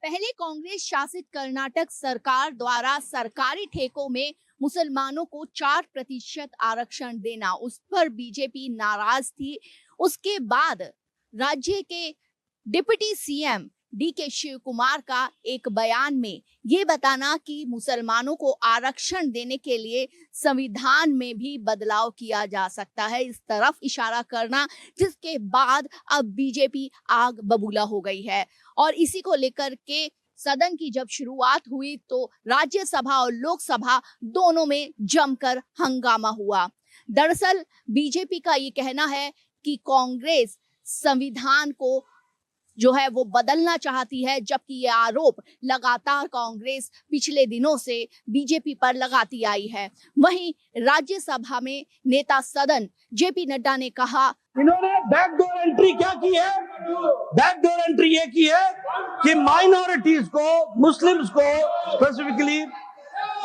पहले कांग्रेस शासित कर्नाटक सरकार द्वारा सरकारी ठेकों में मुसलमानों को 4% आरक्षण देना, उस पर बीजेपी नाराज थी। उसके बाद राज्य के deputy CM DK Shiv Kumar का एक बयान में ये बताना कि मुसलमानों को आरक्षण देने के लिए संविधान में भी बदलाव किया जा सकता है, इस तरफ इशारा करना, जिसके बाद अब बीजेपी आग बबूला हो गई है। और इसी को लेकर के सदन की जब शुरुआत हुई तो राज्यसभा और लोकसभा दोनों में जमकर हंगामा हुआ। दरअसल बीजेपी का ये कहना है कि कांग्रेस संविधान को जो है वो बदलना चाहती है, जबकि ये आरोप लगातार कांग्रेस पिछले दिनों से बीजेपी पर लगाती आई है। वहीं राज्यसभा में नेता सदन जेपी नड्डा ने कहा, इन्होंने बैकडोर एंट्री क्या की है? बैकडोर एंट्री ये की है कि माइनॉरिटीज को, मुस्लिम्स को स्पेसिफिकली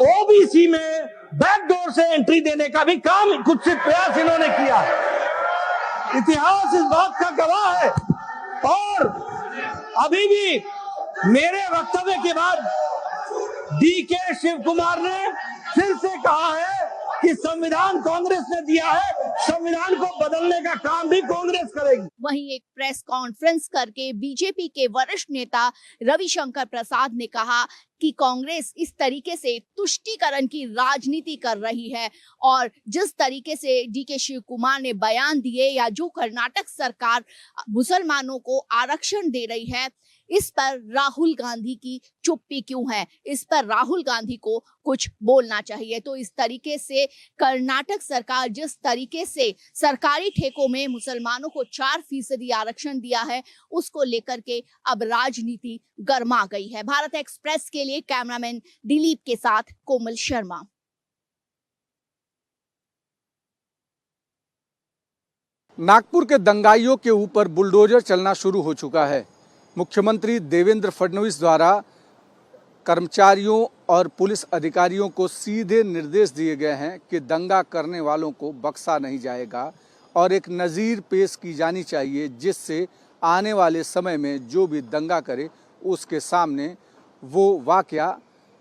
ओबीसी में बैकडोर से एंट्री देने का भी काम, कुछ प्रयास इन्होंने किया। इतिहास इस बात का गवाह है। और अभी भी मेरे वक्तव्य के बाद डीके शिव कुमार ने फिर से कहा है कि संविधान कांग्रेस ने दिया है, संविधान को बदलने का काम भी कांग्रेस करेगी। वहीं एक प्रेस कॉन्फ्रेंस करके बीजेपी के वरिष्ठ नेता रविशंकर प्रसाद ने कहा कि कांग्रेस इस तरीके से तुष्टीकरण की राजनीति कर रही है और जिस तरीके से डीके शिव कुमार ने बयान दिए या जो कर्नाटक सरकार मुसलमानों को आरक्षण दे रही है, इस पर राहुल गांधी की चुप्पी क्यों है? इस पर राहुल गांधी को कुछ बोलना चाहिए। तो इस तरीके से कर्नाटक सरकार जिस तरीके से सरकारी ठेकों में मुसलमानों को 4% आरक्षण दिया है, उसको लेकर के अब राजनीति गर्मा गई है। भारत एक्सप्रेस के लिए कैमरामैन दिलीप के साथ कोमल शर्मा। नागपुर के दंगाइयों के ऊपर बुलडोजर चलना शुरू हो चुका है। मुख्यमंत्री देवेंद्र फडणवीस द्वारा कर्मचारियों और पुलिस अधिकारियों को सीधे निर्देश दिए गए हैं कि दंगा करने वालों को बख्शा नहीं जाएगा और एक नज़ीर पेश की जानी चाहिए, जिससे आने वाले समय में जो भी दंगा करे उसके सामने वो वाकया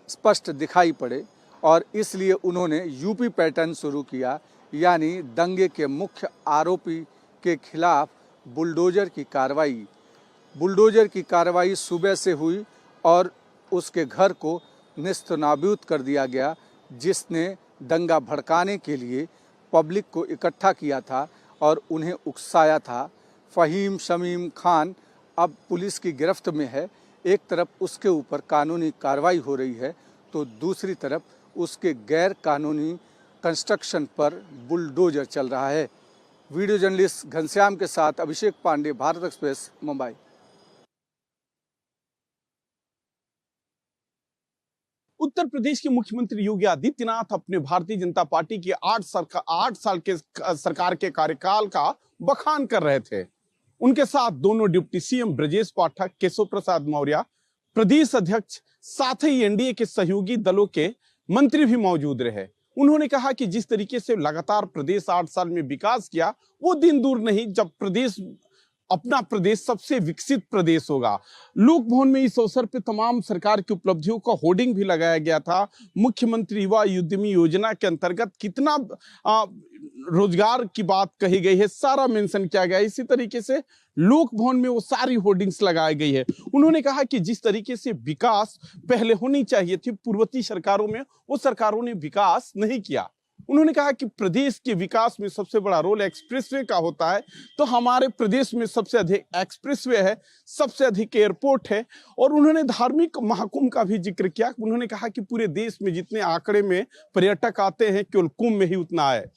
स्पष्ट दिखाई पड़े। और इसलिए उन्होंने यूपी पैटर्न शुरू किया, यानी दंगे के मुख्य आरोपी के खिलाफ बुलडोजर की कार्रवाई सुबह से हुई और उसके घर को नेस्तनाबूद कर दिया गया, जिसने दंगा भड़काने के लिए पब्लिक को इकट्ठा किया था और उन्हें उकसाया था। फ़हीम शमीम खान अब पुलिस की गिरफ्त में है। एक तरफ उसके ऊपर कानूनी कार्रवाई हो रही है तो दूसरी तरफ उसके गैर कानूनी कंस्ट्रक्शन पर बुलडोजर चल रहा है। वीडियो जर्नलिस्ट घनश्याम के साथ अभिषेक पांडे, भारत एक्सप्रेस, मुंबई। उत्तर प्रदेश के मुख्यमंत्री योगी आदित्यनाथ अपने भारतीय जनता पार्टी की 8 साल के सरकार के कार्यकाल का बखान कर रहे थे। उनके साथ दोनों डिप्टी सीएम ब्रजेश पाठक, केशव प्रसाद मौर्य, प्रदेश अध्यक्ष, साथ ही एनडीए के सहयोगी दलों के मंत्री भी मौजूद रहे। उन्होंने कहा कि जिस तरीके से लगातार प्रदेश 8 साल में विकास किया, वो दिन दूर नहीं जब अपना प्रदेश सबसे विकसित प्रदेश होगा। लोक भवन में इस अवसर पे तमाम सरकार की उपलब्धियों का होर्डिंग भी लगाया गया था। मुख्यमंत्री युवा उद्यमी योजना के अंतर्गत कितना रोजगार की बात कही गई है, सारा मेंशन किया गया है। इसी तरीके से लोक भवन में वो सारी होर्डिंग्स लगाई गई है। उन्होंने कहा कि जिस तरीके से विकास पहले होनी चाहिए थी पूर्ववर्ती सरकारों में, वो सरकारों ने विकास नहीं किया। उन्होंने कहा कि प्रदेश के विकास में सबसे बड़ा रोल एक्सप्रेसवे का होता है, तो हमारे प्रदेश में सबसे अधिक एक्सप्रेसवे है, सबसे अधिक एयरपोर्ट है। और उन्होंने धार्मिक महाकुंभ का भी जिक्र किया। उन्होंने कहा कि पूरे देश में जितने आंकड़े में पर्यटक आते हैं, केवल कुंभ में ही उतना है।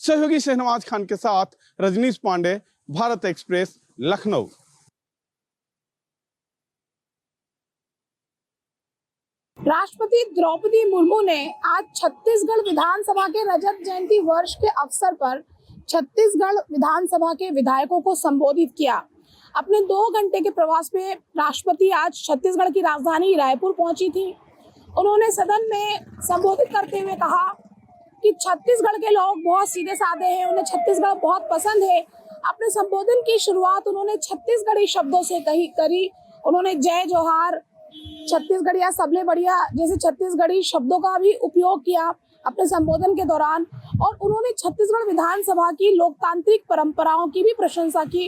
सहयोगी शहनवाज खान के साथ रजनीश पांडे, भारत एक्सप्रेस, लखनऊ। राष्ट्रपति द्रौपदी मुर्मू ने आज छत्तीसगढ़ विधानसभा के रजत जयंती वर्ष के अवसर पर छत्तीसगढ़ विधानसभा के विधायकों को संबोधित किया। अपने 2 घंटे के प्रवास में राष्ट्रपति आज छत्तीसगढ़ की राजधानी रायपुर पहुंची थी। उन्होंने सदन में संबोधित करते हुए कहा कि छत्तीसगढ़ के लोग बहुत सीधे साधे हैं, उन्हें छत्तीसगढ़ बहुत पसंद है। अपने संबोधन की शुरुआत उन्होंने छत्तीसगढ़ी शब्दों से करी। उन्होंने जय जोहार, छत्तीसगढ़ या सबले बढ़िया जैसे छत्तीसगढ़ी शब्दों का भी उपयोग किया अपने संबोधन के दौरान। और उन्होंने छत्तीसगढ़ विधानसभा की लोकतांत्रिक परंपराओं की भी प्रशंसा की।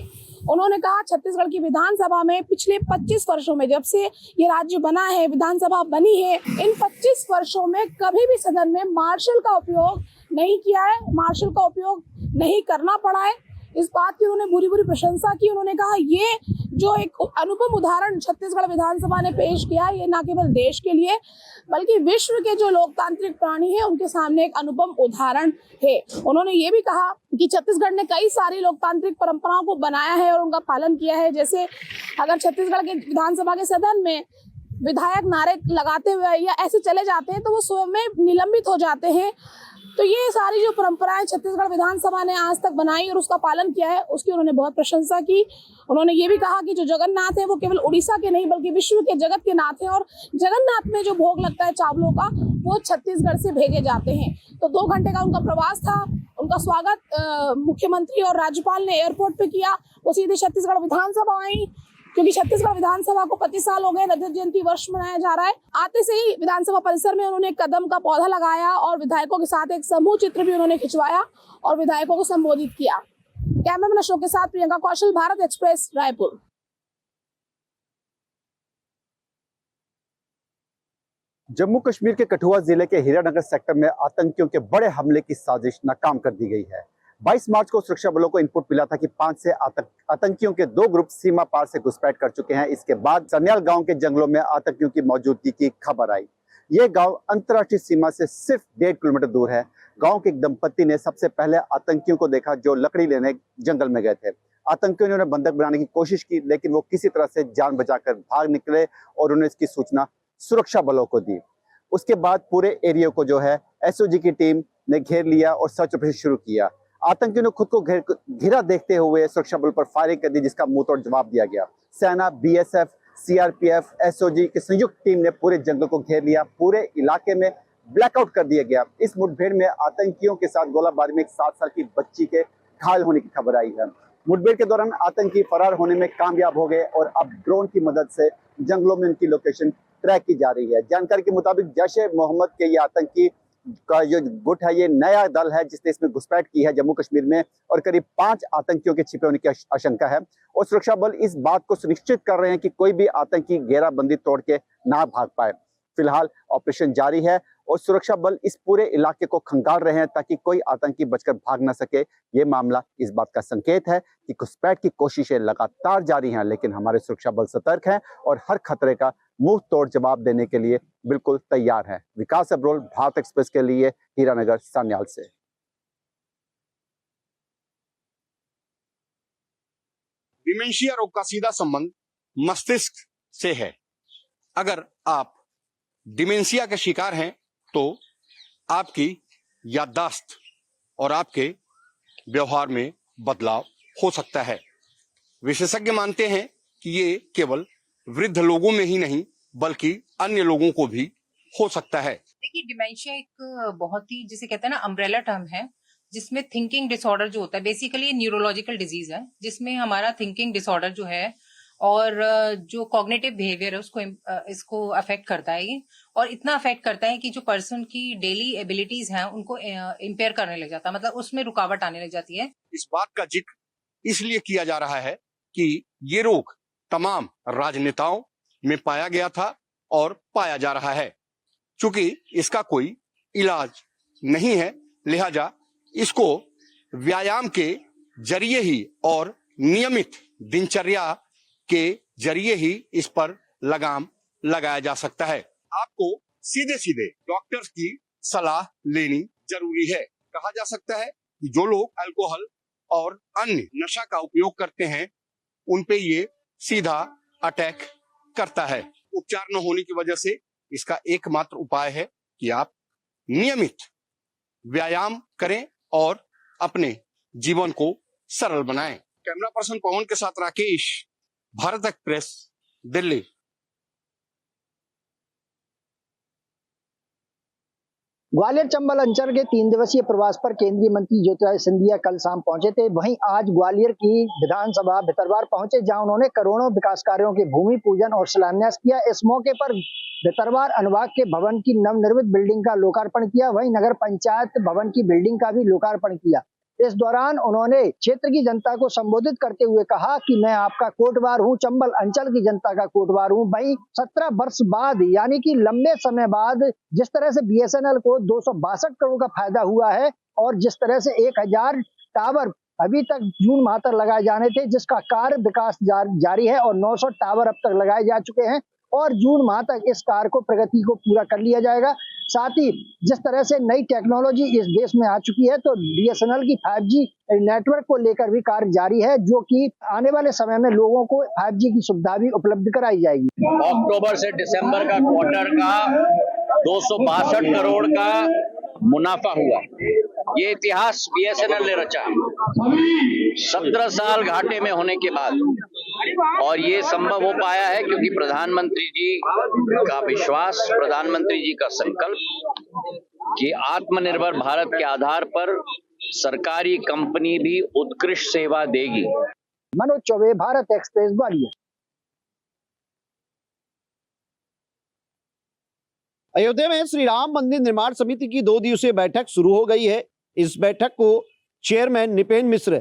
उन्होंने कहा छत्तीसगढ़ की विधानसभा में पिछले 25 वर्षों में, जब से ये राज्य बना है, विधानसभा बनी है, इन 25 वर्षों में कभी भी सदन में मार्शल का उपयोग नहीं किया है, मार्शल का उपयोग नहीं करना पड़ा है। इस बात की उन्होंने बुरी प्रशंसा की। उन्होंने कहा ये जो एक अनुपम उदाहरण छत्तीसगढ़ विधानसभा ने पेश किया, ये न केवल देश के लिए बल्कि विश्व के जो लोकतांत्रिक प्राणी हैं उनके सामने एक अनुपम उदाहरण है। उन्होंने ये भी कहा कि छत्तीसगढ़ ने कई सारी लोकतांत्रिक परंपराओं को बनाया है और उनका पालन किया है। जैसे अगर छत्तीसगढ़ के विधानसभा के सदन में विधायक नारे लगाते हुए या ऐसे चले जाते हैं तो वो स्वयं में निलंबित हो जाते हैं। तो ये सारी जो परंपराएं छत्तीसगढ़ विधानसभा ने आज तक बनाई और उसका पालन किया है, उसकी उन्होंने बहुत प्रशंसा की। उन्होंने ये भी कहा कि जो जगन्नाथ है वो केवल उड़ीसा के नहीं बल्कि विश्व के जगत के नाथ हैं और जगन्नाथ में जो भोग लगता है चावलों का वो छत्तीसगढ़ से भेजे जाते हैं। तो 2 घंटे का उनका प्रवास था। उनका स्वागत मुख्यमंत्री और राज्यपाल ने एयरपोर्ट पे किया। वो सीधे छत्तीसगढ़ विधानसभा आई क्योंकि छत्तीसगढ़ विधानसभा को 25 साल हो गए, रजत जयंती वर्ष मनाया जा रहा है। आते से ही विधानसभा परिसर में उन्होंने कदम का पौधा लगाया और विधायकों के साथ एक समूह चित्र भी उन्होंने खिंचवाया और विधायकों को संबोधित किया। कैमरामैन अशोक के साथ प्रियंका कौशल, भारत एक्सप्रेस, रायपुर। जम्मू कश्मीर के कठुआ जिले के हीरानगर सेक्टर में आतंकियों के बड़े हमले की साजिश नाकाम कर दी गई है। 22 मार्च को सुरक्षा बलों को इनपुट मिला था कि 5 से आतंकियों के 2 ग्रुप सीमा पार से घुसपैठ कर चुके हैं। इसके बाद सन्याल गांव के जंगलों में आतंकियों की मौजूदगी की खबर आई। ये गांव अंतर्राष्ट्रीय सीमा से सिर्फ 1.5 किलोमीटर दूर है। गांव के एक दंपत्ति ने सबसे पहले आतंकियों को देखा जो लकड़ी लेने जंगल में गए थे। आतंकियों ने उन्हें बंधक बनाने की कोशिश की, लेकिन वो किसी तरह से जान बचाकर भाग निकले और उन्होंने इसकी सूचना सुरक्षा बलों को दी। उसके बाद पूरे एरिया को जो है एसओजी की टीम ने घेर लिया और सर्च ऑपरेशन शुरू किया। आतंकियों ने खुद को घिरा देखते हुए सुरक्षा बल पर फायरिंग कर दी, जिसका मुंहतोड़ जवाब दिया गया। सेना, बीएसएफ, सीआरपीएफ, एसओजी की संयुक्त टीम ने पूरे जंगल को घेर लिया। पूरे इलाके में ब्लैकआउट कर दिया गया। इस मुठभेड़ में आतंकियों के साथ गोलाबारी में एक 7 साल की बच्ची के घायल होने की खबर आई है। मुठभेड़ के दौरान आतंकी फरार होने में कामयाब हो गए और अब ड्रोन की मदद से जंगलों में उनकी लोकेशन ट्रैक की जा रही है। जानकारी के मुताबिक जैश-ए-मोहम्मद के ये आतंकी का जो गुट है, ये नया दल है जिसने इसमें घुसपैठ की है जम्मू कश्मीर में, और करीब 5 आतंकियों के छिपे होने की आशंका है। और सुरक्षा बल इस बात को सुनिश्चित कर रहे हैं कि कोई भी आतंकी घेराबंदी तोड़ के ना भाग पाए। फिलहाल ऑपरेशन जारी है और सुरक्षा बल इस पूरे इलाके को खंगाल रहे हैं ताकि कोई आतंकी बचकर भाग ना सके। ये मामला इस बात का संकेत है कि घुसपैठ की कोशिशें लगातार जारी हैं, लेकिन हमारे सुरक्षा बल सतर्क हैं और हर खतरे का मुंह तोड़ जवाब देने के लिए बिल्कुल तैयार है। विकास अब्रोल, भारत एक्सप्रेस के लिए हीरानगर सान्याल से। डिमेंशिया रोग का सीधा संबंध मस्तिष्क से है। अगर आप डिमेंशिया के शिकार हैं तो आपकी याददाश्त और आपके व्यवहार में बदलाव हो सकता है। विशेषज्ञ मानते हैं कि ये केवल वृद्ध लोगों में ही नहीं बल्कि अन्य लोगों को भी हो सकता है। देखिए, डिमेंशिया एक बहुत ही, जिसे कहते हैं ना, अम्ब्रेला टर्म है, जिसमें थिंकिंग डिसऑर्डर जो होता है, बेसिकली न्यूरोलॉजिकल डिजीज है, जिसमें हमारा थिंकिंग डिसऑर्डर जो है और जो कॉग्निटिव बिहेवियर है उसको इसको अफेक्ट करता है ये, और इतना अफेक्ट करता है कि जो पर्सन की डेली एबिलिटीज हैं उनको इम्पेयर करने लग जाता है, मतलब उसमें रुकावट आने लग जाती है। इस बात का जिक्र इसलिए किया जा रहा है कि ये रोग तमाम राजनेताओं में पाया गया था और पाया जा रहा है। चूंकि इसका कोई इलाज नहीं है, लिहाजा इसको व्यायाम के जरिए ही और नियमित दिनचर्या के जरिए ही इस पर लगाम लगाया जा सकता है। आपको सीधे सीधे डॉक्टर्स की सलाह लेनी जरूरी है। कहा जा सकता है कि जो लोग अल्कोहल और अन्य नशा का उपयोग करते हैं उन पे ये सीधा अटैक करता है। उपचार न होने की वजह से इसका एकमात्र उपाय है कि आप नियमित व्यायाम करें और अपने जीवन को सरल बनाएं। कैमरा पर्सन पवन के साथ राकेश, भारत एक्सप्रेस, दिल्ली। ग्वालियर चंबल अंचल के 3 दिवसीय प्रवास पर केंद्रीय मंत्री ज्योतिरादित्य सिंधिया कल शाम पहुंचे थे। वहीं आज ग्वालियर की विधानसभा भितरवार पहुंचे, जहां उन्होंने करोड़ों विकास कार्यों के भूमि पूजन और शिलान्यास किया। इस मौके पर भितरवार अनुभाग के भवन की नवनिर्मित बिल्डिंग का लोकार्पण किया। वहीं नगर पंचायत भवन की बिल्डिंग का भी लोकार्पण किया। इस दौरान उन्होंने क्षेत्र की जनता को संबोधित करते हुए कहा कि मैं आपका कोटवार हूं, चंबल अंचल की जनता का कोटवार हूं। वहीं 17 वर्ष बाद, यानी कि लंबे समय बाद, जिस तरह से बीएसएनएल को 262 करोड़ का फायदा हुआ है और जिस तरह से 1000 टावर अभी तक जून माह तक लगाए जाने थे, जिसका कार्य विकास जारी है और 900 टावर अब तक लगाए जा चुके हैं और जून माह तक इस कार्य को प्रगति को पूरा कर लिया जाएगा। साथ ही जिस तरह से नई टेक्नोलॉजी इस देश में आ चुकी है, तो बीएसएनएल की 5G नेटवर्क को लेकर भी कार्य जारी है, जो कि आने वाले समय में लोगों को 5G की सुविधा भी उपलब्ध कराई जाएगी। अक्टूबर से दिसंबर का क्वार्टर का 262 करोड़ का मुनाफा हुआ। ये इतिहास बीएसएनएल ने रचा 17 साल घाटे में होने के बाद, और ये संभव हो पाया है क्योंकि प्रधानमंत्री जी का विश्वास, प्रधानमंत्री जी का संकल्प कि आत्मनिर्भर भारत के आधार पर सरकारी कंपनी भी उत्कृष्ट सेवा देगी। मनोज चौबे, भारत एक्सप्रेस, ग्वालियर। अयोध्या में श्री राम मंदिर निर्माण समिति की 2 दिवसीय बैठक शुरू हो गई है। इस बैठक को चेयरमैन निपेन मिश्र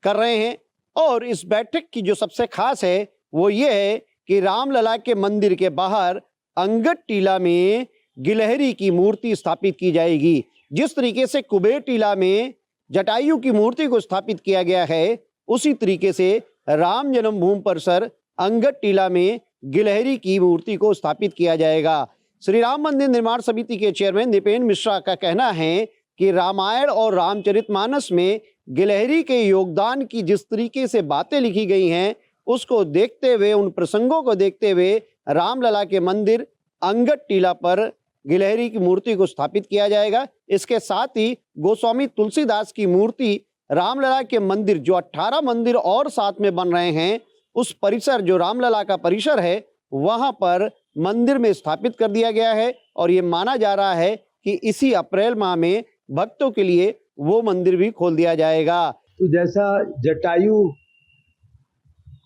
कर रहे हैं और इस बैठक की जो सबसे खास है वो ये है कि रामलला के मंदिर के बाहर अंगद टीला में गिलहरी की मूर्ति स्थापित की जाएगी। जिस तरीके से कुबेर टीला में जटायु की मूर्ति को स्थापित किया गया है, उसी तरीके से राम जन्मभूमि परिसर अंगद टीला में गिलहरी की मूर्ति को स्थापित किया जाएगा। श्री राम मंदिर निर्माण समिति के चेयरमैन निपेन मिश्रा का कहना है कि रामायण और रामचरितमानस में गिलहरी के योगदान की जिस तरीके से बातें लिखी गई हैं, उसको देखते हुए, उन प्रसंगों को देखते हुए रामलला के मंदिर अंगद टीला पर गिलहरी की मूर्ति को स्थापित किया जाएगा। इसके साथ ही गोस्वामी तुलसीदास की मूर्ति रामलला के मंदिर, जो 18 मंदिर और साथ में बन रहे हैं, उस परिसर, जो रामलला का परिसर है, वहां पर मंदिर में स्थापित कर दिया गया है और ये माना जा रहा है कि इसी अप्रैल माह में भक्तों के लिए वो मंदिर भी खोल दिया जाएगा। तो जैसा जटायु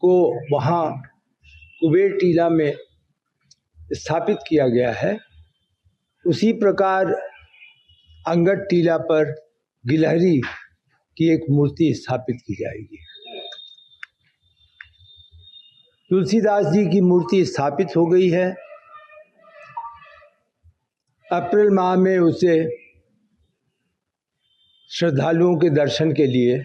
को वहाँ कुबेर टीला में स्थापित किया गया है, उसी प्रकार अंगद टीला पर गिलहरी की एक मूर्ति स्थापित की जाएगी। तुलसीदास जी की मूर्ति स्थापित हो गई है। अप्रैल माह में उसे श्रद्धालुओं के दर्शन के लिए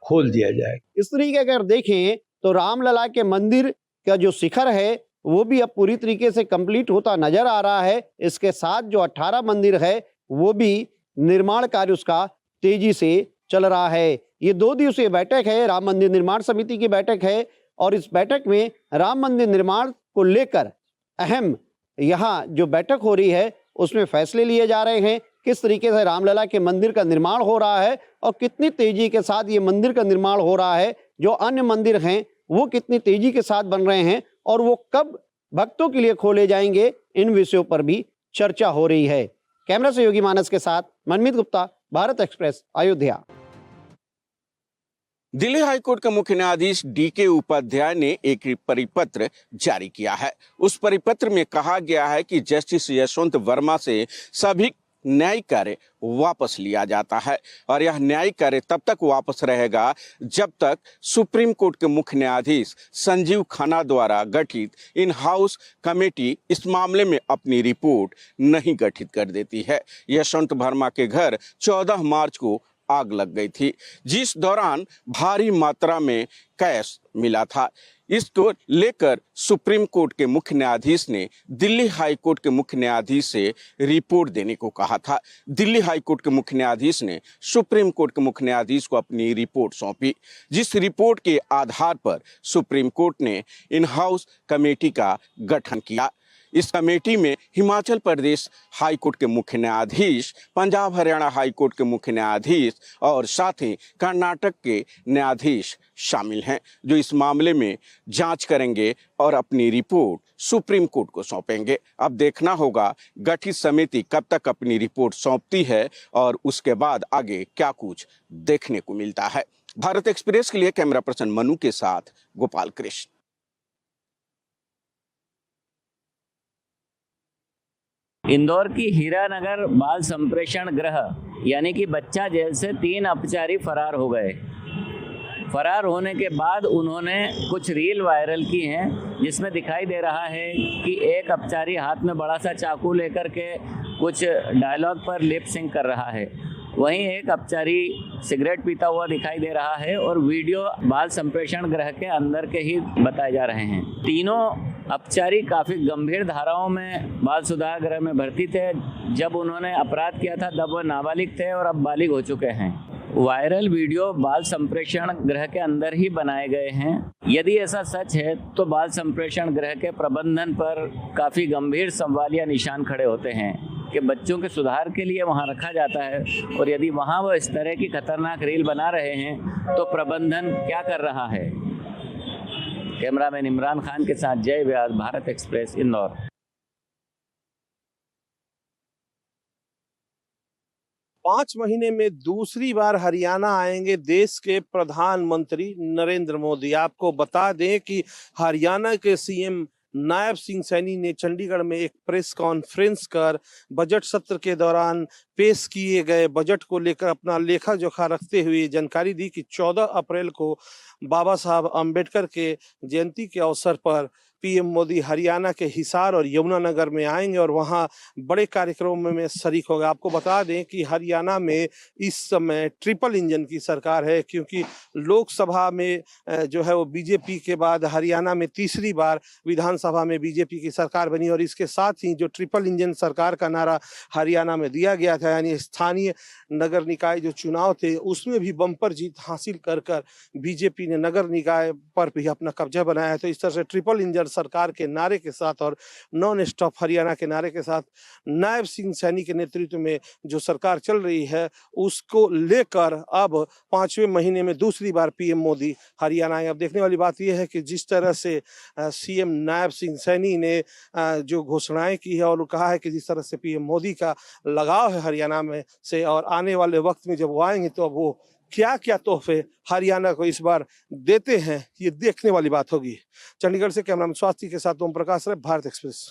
खोल दिया जाएगा। इस तरीके अगर देखें तो रामलला के मंदिर का जो शिखर है वो भी अब पूरी तरीके से कंप्लीट होता नजर आ रहा है। इसके साथ जो 18 मंदिर है वो भी निर्माण कार्य उसका तेजी से चल रहा है। ये 2 दिवसीय बैठक है, राम मंदिर निर्माण समिति की बैठक है और इस बैठक में राम मंदिर निर्माण को लेकर अहम यहाँ जो बैठक हो रही है उसमें फैसले लिए जा रहे हैं। किस तरीके से रामलला के मंदिर का निर्माण हो रहा है और कितनी तेजी के साथ ये मंदिर का निर्माण हो रहा है, जो अन्य मंदिर हैं वो कितनी तेजी के साथ बन रहे हैं और वो कब भक्तों के लिए खोले जाएंगे, इन विषयों पर भी चर्चा हो रही है। कैमरा सहयोगी मानस के साथ मनमीत गुप्ता, भारत एक्सप्रेस, अयोध्या। दिल्ली हाईकोर्ट के मुख्य न्यायाधीश DK उपाध्याय ने एक परिपत्र जारी किया है। उस परिपत्र में कहा गया है कि जस्टिस यशवंत वर्मा से सभी न्यायिक कार्य वापस लिया जाता है और यह न्यायिक कार्य तब तक वापस रहेगा जब तक सुप्रीम कोर्ट के मुख्य न्यायाधीश संजीव खन्ना द्वारा गठित इन हाउस कमेटी इस मामले में अपनी रिपोर्ट नहीं गठित कर देती है। यशवंत वर्मा के घर 14 मार्च को आग लग गई थी, जिस दौरान भारी मात्रा में कैश मिला था। इसको लेकर सुप्रीम कोर्ट के मुख्य न्यायाधीश ने दिल्ली हाई कोर्ट के मुख्य न्यायाधीश से रिपोर्ट देने को कहा था। दिल्ली हाई कोर्ट के मुख्य न्यायाधीश ने सुप्रीम कोर्ट के मुख्य न्यायाधीश को अपनी रिपोर्ट सौंपी, जिस रिपोर्ट के आधार पर सुप्रीम कोर्ट ने इन हाउस कमेटी का गठन किया। इस कमेटी में हिमाचल प्रदेश हाई कोर्ट के मुख्य न्यायाधीश, पंजाब हरियाणा हाई कोर्ट के मुख्य न्यायाधीश और साथ ही कर्नाटक के न्यायाधीश शामिल हैं, जो इस मामले में जांच करेंगे और अपनी रिपोर्ट सुप्रीम कोर्ट को सौंपेंगे। अब देखना होगा गठित समिति कब तक अपनी रिपोर्ट सौंपती है और उसके बाद आगे क्या कुछ देखने को मिलता है। भारत एक्सप्रेस के लिए कैमरा पर्सन मनु के साथ गोपाल कृष्ण। इंदौर की हीरानगर बाल संप्रेषण गृह यानी कि बच्चा जेल से 3 अपचारी फरार हो गए। फरार होने के बाद उन्होंने कुछ रील वायरल की हैं जिसमें दिखाई दे रहा है कि एक अपचारी हाथ में बड़ा सा चाकू लेकर के कुछ डायलॉग पर लिप सिंक कर रहा है। वहीं एक अपचारी सिगरेट पीता हुआ दिखाई दे रहा है और वीडियो बाल संप्रेषण गृह के अंदर के ही बताए जा रहे हैं। तीनों अपचारी काफ़ी गंभीर धाराओं में बाल सुधार गृह में भर्ती थे। जब उन्होंने अपराध किया था तब वह नाबालिग थे और अब बालिग हो चुके हैं। वायरल वीडियो बाल संप्रेषण गृह के अंदर ही बनाए गए हैं। यदि ऐसा सच है तो बाल संप्रेषण गृह के प्रबंधन पर काफ़ी गंभीर सवालिया निशान खड़े होते हैं कि बच्चों के सुधार के लिए वहां रखा जाता है और यदि वहां वो इस तरह की खतरनाक रील बना रहे हैं तो प्रबंधन क्या कर रहा है। कैमरामैन इमरान खान के साथ जय व्यास, भारत एक्सप्रेस, इंदौर। 5 महीने में दूसरी बार हरियाणा आएंगे देश के प्रधानमंत्री नरेंद्र मोदी। आपको बता दें कि हरियाणा के सीएम नायब सिंह सैनी ने चंडीगढ़ में एक प्रेस कॉन्फ्रेंस कर बजट सत्र के दौरान पेश किए गए बजट को लेकर अपना लेखा जोखा रखते हुए जानकारी दी कि 14 अप्रैल को बाबा साहब अंबेडकर के जयंती के अवसर पर पीएम मोदी हरियाणा के हिसार और यमुनानगर में आएंगे और वहां बड़े कार्यक्रमों में शरीक होगा। आपको बता दें कि हरियाणा में इस समय ट्रिपल इंजन की सरकार है, क्योंकि लोकसभा में जो है वो बीजेपी के बाद हरियाणा में तीसरी बार विधानसभा में बीजेपी की सरकार बनी और इसके साथ ही जो ट्रिपल इंजन सरकार का नारा हरियाणा में दिया गया था, यानी स्थानीय नगर निकाय जो चुनाव थे उसमें भी बम्पर जीत हासिल कर बीजेपी ने नगर निकाय पर भी अपना कब्जा बनाया है। तो इस तरह से ट्रिपल इंजन सरकार के नारे के साथ और नॉन स्टॉप हरियाणा के नारे के साथ नायब सिंह सैनी के नेतृत्व में जो सरकार चल रही है उसको लेकर अब 5वें महीने में दूसरी बार पीएम मोदी हरियाणा आए। अब देखने वाली बात यह है कि जिस तरह से सीएम नायब सिंह सैनी ने जो घोषणाएं की है और कहा है कि जिस तरह से पीएम मोदी का लगाव है हरियाणा में से और आने वाले वक्त में जब वो आएंगे तो अब वो क्या क्या तोहफे हरियाणा को इस बार देते हैं ये देखने वाली बात होगी। चंडीगढ़ से कैमरामैन स्वास्थ्य के साथ ओम प्रकाश, भारत एक्सप्रेस।